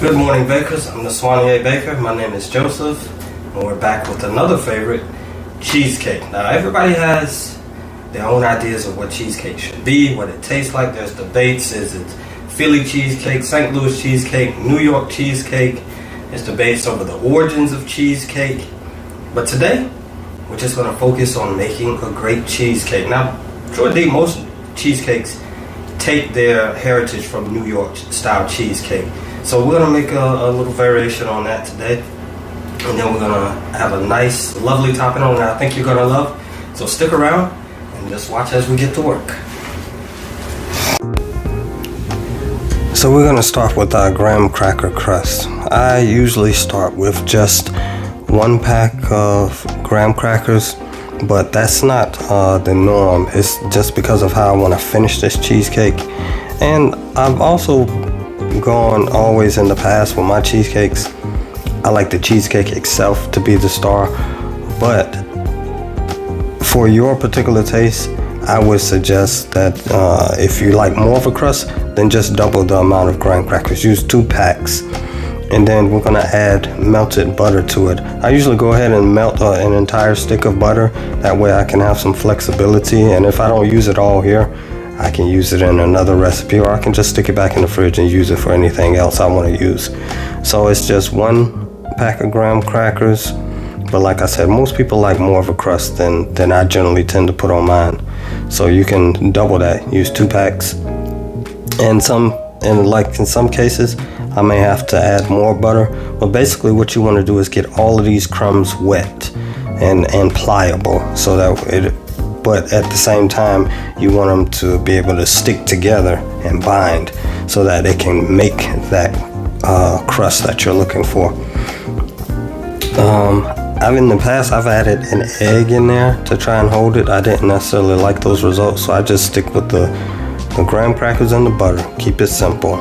Good morning, bakers. I'm the Soigné Baker. My name is Joseph, and we're back with another favorite, cheesecake. Now, everybody has their own ideas of what cheesecake should be, what it tastes like. There's debates. Is it Philly cheesecake, St. Louis cheesecake, New York cheesecake? There's debates over the origins of cheesecake. But today, we're just going to focus on making a great cheesecake. Now, truly, most cheesecakes take their heritage from New York style cheesecake. So we're going to make a little variation on that today. And then we're going to have a nice, lovely topping on that I think you're going to love. So stick around and just watch as we get to work. So we're going to start with our graham cracker crust. I usually start with just 1 pack of graham crackers, but that's not the norm. It's just because of how I want to finish this cheesecake. And I've also gone always in the past with my cheesecakes, I like the cheesecake itself to be the star, but for your particular taste, I would suggest that if you like more of a crust, then just double the amount of graham crackers. Use 2 packs, and then we're gonna add melted butter to it. I usually go ahead and melt an entire stick of butter. That way I can have some flexibility, and if I don't use it all here, I can use it in another recipe, or I can just stick it back in the fridge and use it for anything else I want to use. So it's just 1 pack of graham crackers, but like I said, most people like more of a crust than I generally tend to put on mine. So you can double that, use 2 packs. And like in some cases, I may have to add more butter, but basically what you want to do is get all of these crumbs wet and pliable, so that but at the same time, you want them to be able to stick together and bind so that they can make that crust that you're looking for. In the past, I've added an egg in there to try and hold it. I didn't necessarily like those results, so I just stick with the graham crackers and the butter. Keep it simple.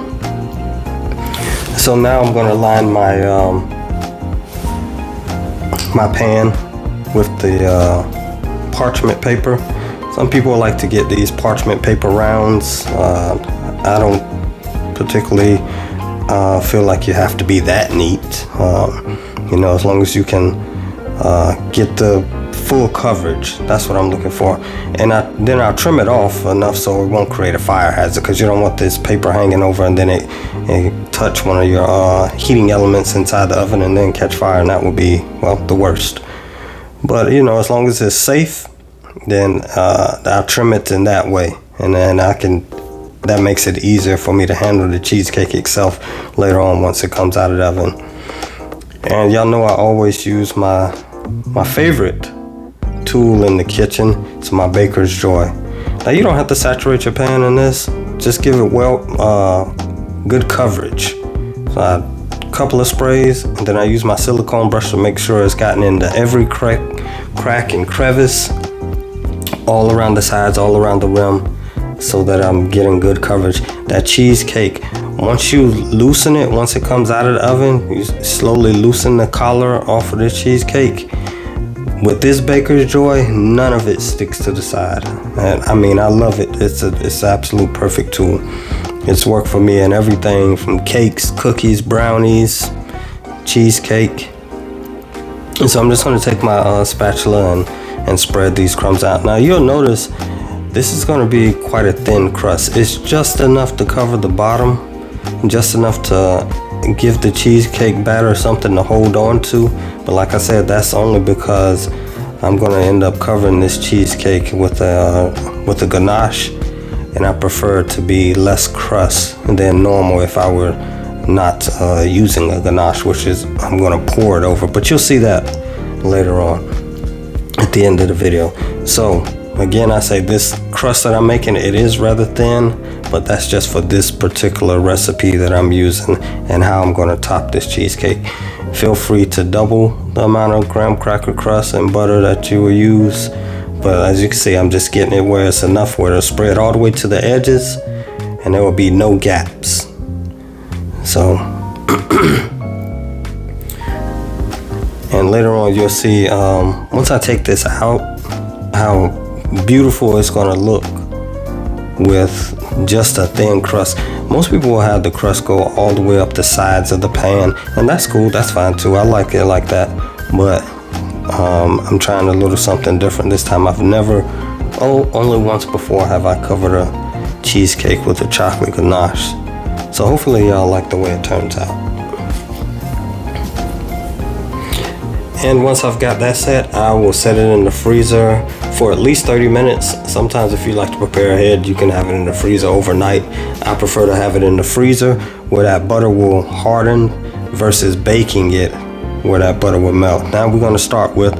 So now I'm going to line my pan with the parchment paper. Some people like to get these parchment paper rounds. I don't particularly feel like you have to be that neat. As long as you can get the full coverage, that's what I'm looking for. And then I'll trim it off enough so it won't create a fire hazard, because you don't want this paper hanging over and then it touch one of your heating elements inside the oven and then catch fire, and that would be, well, the worst. But as long as it's safe, then I'll trim it in that way, and then that makes it easier for me to handle the cheesecake itself later on once it comes out of the oven. And y'all know I always use my favorite tool in the kitchen. It's my baker's joy. Now you don't have to saturate your pan in this, just give it good coverage. So a couple of sprays, and then I use my silicone brush to make sure it's gotten into every crack and crevice, all around the sides, all around the rim, so that I'm getting good coverage. That cheesecake, once you loosen it, once it comes out of the oven, you slowly loosen the collar off of the cheesecake. With this baker's joy, none of it sticks to the side. And I love it. It's an absolute perfect tool. It's worked for me in everything from cakes, cookies, brownies, cheesecake. And so I'm just going to take my spatula and spread these crumbs out. Now you'll notice this is going to be quite a thin crust. It's just enough to cover the bottom, just enough to give the cheesecake batter something to hold on to. But like I said, that's only because I'm going to end up covering this cheesecake with a ganache, and I prefer it to be less crust than normal if I were not using a ganache, which is I'm going to pour it over. But you'll see that later on at the end of the video. So again, I say this crust that I'm making, it is rather thin, but that's just for this particular recipe that I'm using and how I'm going to top this cheesecake. Feel free to double the amount of graham cracker crust and butter that you will use, but as you can see, I'm just getting it where it's enough where it'll spread all the way to the edges and there will be no gaps. So and later on you'll see once I take this out how beautiful it's going to look with just a thin crust. Most people will have the crust go all the way up the sides of the pan, and that's cool, that's fine too. I like it like that, but I'm trying a little something different this time. I've never, only once before have I covered a cheesecake with a chocolate ganache. So hopefully y'all like the way it turns out. And once I've got that set, I will set it in the freezer for at least 30 minutes. Sometimes if you like to prepare ahead, you can have it in the freezer overnight. I prefer to have it in the freezer where that butter will harden versus baking it where that butter will melt. Now we're going to start with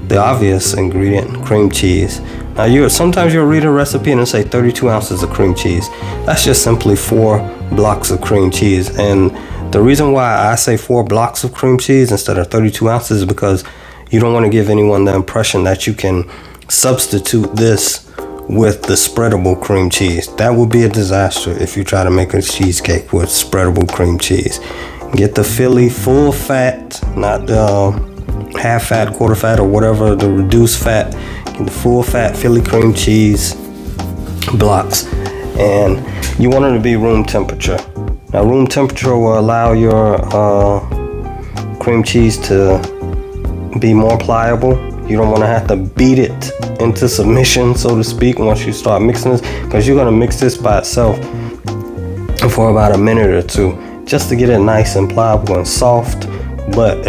the obvious ingredient, cream cheese. Now sometimes you'll read a recipe and it'll say 32 ounces of cream cheese. That's just simply 4 blocks of cream cheese. And the reason why I say 4 blocks of cream cheese instead of 32 ounces is because you don't want to give anyone the impression that you can substitute this with the spreadable cream cheese. That would be a disaster if you try to make a cheesecake with spreadable cream cheese. Get the Philly full fat, not half fat, quarter fat, or whatever, the reduced fat. Get the full fat Philly cream cheese blocks, and you want it to be room temperature. Now room temperature will allow your cream cheese to be more pliable. You don't want to have to beat it into submission, so to speak, once you start mixing this, because you're going to mix this by itself for about a minute or two just to get it nice and pliable and soft. But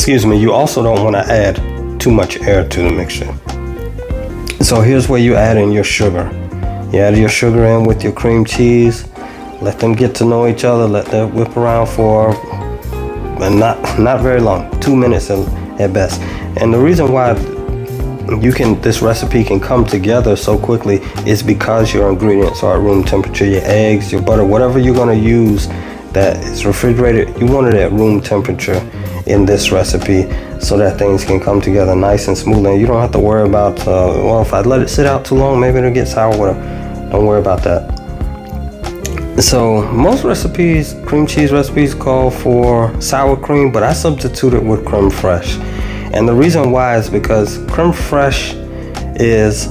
you also don't want to add too much air to the mixture. So here's where you add in your sugar. You add your sugar in with your cream cheese. Let them get to know each other. Let them whip around for not very long, 2 minutes at best. And the reason why this recipe can come together so quickly is because your ingredients are at room temperature. Your eggs, your butter, whatever you're going to use that is refrigerated, you want it at room temperature in this recipe so that things can come together nice and smooth. And you don't have to worry about, well, if I let it sit out too long, maybe it'll get sour. Don't worry about that. So most recipes, cream cheese recipes, call for sour cream, but I substitute it with crème fraîche. And the reason why is because crème fraîche is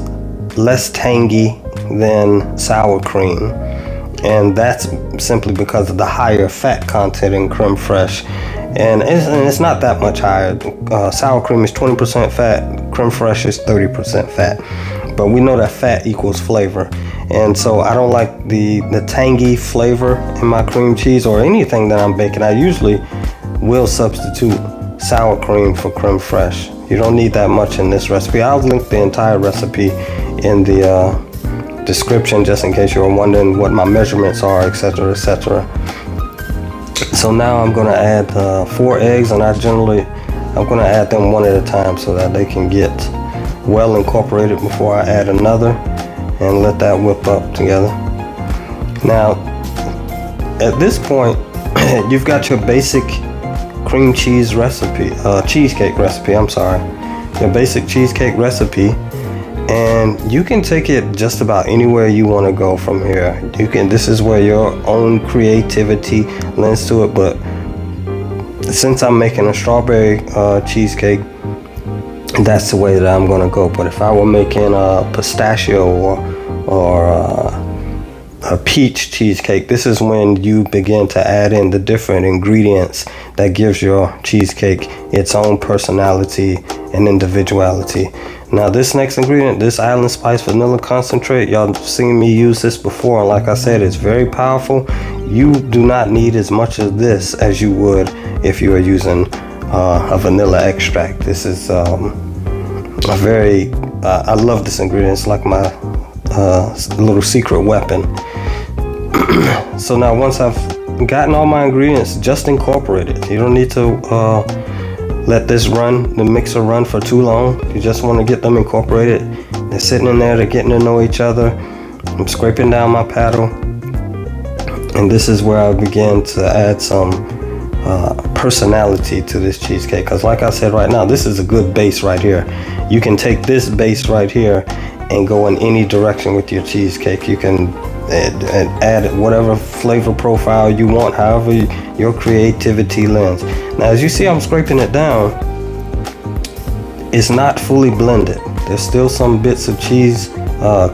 less tangy than sour cream. And that's simply because of the higher fat content in crème fraîche. And it's not that much higher. Sour cream is 20% fat, crème fraîche is 30% fat. But we know that fat equals flavor. And so I don't like the tangy flavor in my cream cheese or anything that I'm baking. I usually will substitute sour cream for crème fraîche. You don't need that much in this recipe. I'll link the entire recipe in the description just in case you're wondering what my measurements are, etc., etc. So now I'm going to add 4 eggs, and I'm going to add them one at a time so that they can get well incorporated before I add another, and let that whip up together. Now at this point you've got your basic cream cheese recipe, cheesecake recipe, your basic cheesecake recipe, and you can take it just about anywhere you want to go from here. This is where your own creativity lends to it, but since I'm making a strawberry cheesecake, that's the way that I'm going to go. But if I were making a pistachio or a peach cheesecake, this is when you begin to add in the different ingredients that gives your cheesecake its own personality and individuality. Now this next ingredient, this island spice vanilla concentrate, y'all have seen me use this before, and like I said, it's very powerful. You do not need as much of this as you would if you were using a vanilla extract. This is I love this ingredient. It's like my little secret weapon. So now once I've gotten all my ingredients, just incorporate it. You don't need to let the mixer run for too long. You just want to get them incorporated. They're sitting in there, they're getting to know each other. I'm scraping down my paddle, and this is where I begin to add some personality to this cheesecake, because like I said, right now this is a good base right here. You can take this base right here and go in any direction with your cheesecake. You can add whatever flavor profile you want, however your creativity lends. Now as you see, I'm scraping it down. It's not fully blended. There's still some bits of cheese,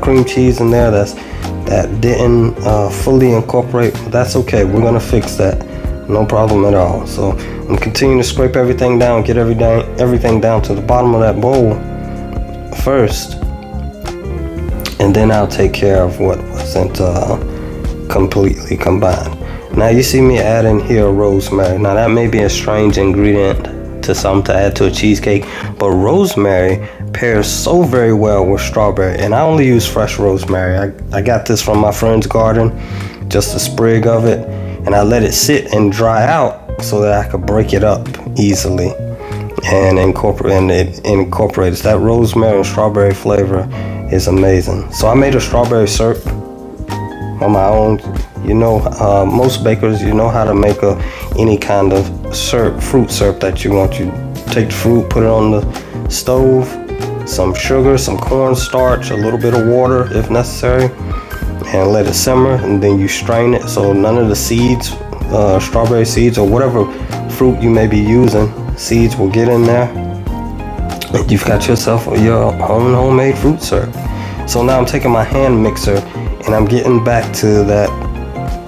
cream cheese in there that's that didn't fully incorporate. That's okay, we're gonna fix that, no problem at all. So I'm continuing to scrape everything down, get everything down to the bottom of that bowl first, and then I'll take care of what wasn't completely combined. Now you see me adding here rosemary. Now that may be a strange ingredient to some to add to a cheesecake, but rosemary pairs so very well with strawberry, and I only use fresh rosemary. I got this from my friend's garden, just a sprig of it, and I let it sit and dry out so that I could break it up easily and incorporate it. That rosemary and strawberry flavor is amazing. So I made a strawberry syrup on my own. You know, most bakers, you know how to make any kind of syrup, fruit syrup that you want. You take the fruit, put it on the stove, some sugar, some cornstarch, a little bit of water if necessary, and let it simmer, and then you strain it so none of the seeds, strawberry seeds or whatever fruit you may be using, seeds will get in there, and you've got yourself your own homemade fruit syrup. So now I'm taking my hand mixer and I'm getting back to that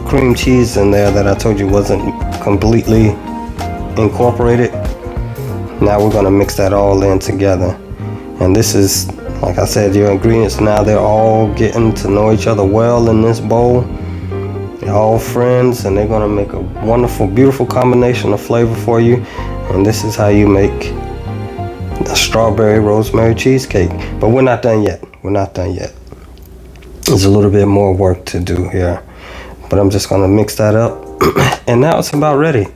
cream cheese in there that I told you wasn't completely incorporated. Now we're gonna mix that all in together. And this is, like I said, your ingredients now, they're all getting to know each other well in this bowl. They're all friends, and they're gonna make a wonderful, beautiful combination of flavor for you. And this is how you make a strawberry rosemary cheesecake. But we're not done yet. We're not done yet. There's a little bit more work to do here, but I'm just gonna mix that up. And now it's about ready.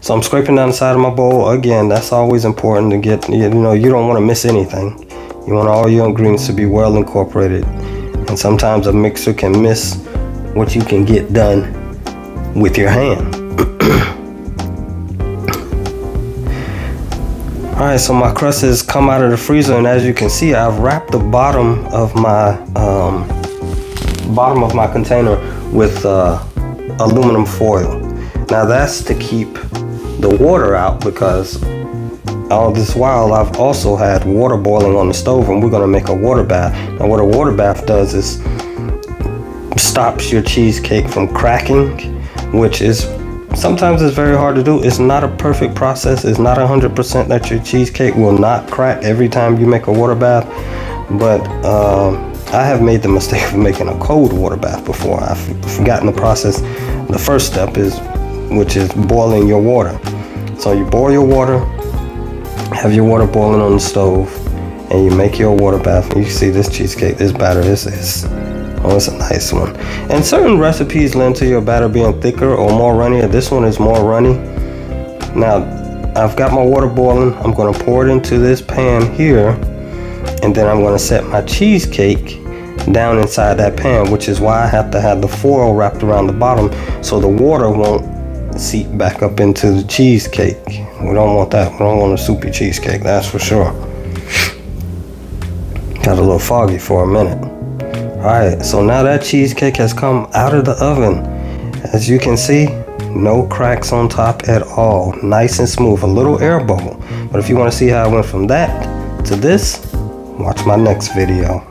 So I'm scraping down the side of my bowl. Again, that's always important to get, you know, you don't want to miss anything. You want all your ingredients to be well incorporated. And sometimes a mixer can miss what you can get done with your hand. Alright, so my crust has come out of the freezer, and as you can see, I've wrapped the bottom of my container with aluminum foil. Now that's to keep the water out, because all this while I've also had water boiling on the stove, and we're going to make a water bath. Now what a water bath does is stops your cheesecake from cracking, which is sometimes it's very hard to do. It's not a perfect process. It's not 100% that your cheesecake will not crack every time you make a water bath, but I have made the mistake of making a cold water bath before. I've forgotten the process. The first step is, which is boiling your water. So you boil your water, have your water boiling on the stove, and you make your water bath. And you see this cheesecake, this batter, it's a nice one. And certain recipes lend to your batter being thicker or more runny. This one is more runny. Now, I've got my water boiling. I'm gonna pour it into this pan here, and then I'm gonna set my cheesecake down inside that pan, which is why I have to have the foil wrapped around the bottom so the water won't seep back up into the cheesecake. We don't want that. We don't want a soupy cheesecake, that's for sure. Got a little foggy for a minute. Alright, so now that cheesecake has come out of the oven. As you can see, no cracks on top at all. Nice and smooth, a little air bubble. But if you want to see how I went from that to this, watch my next video.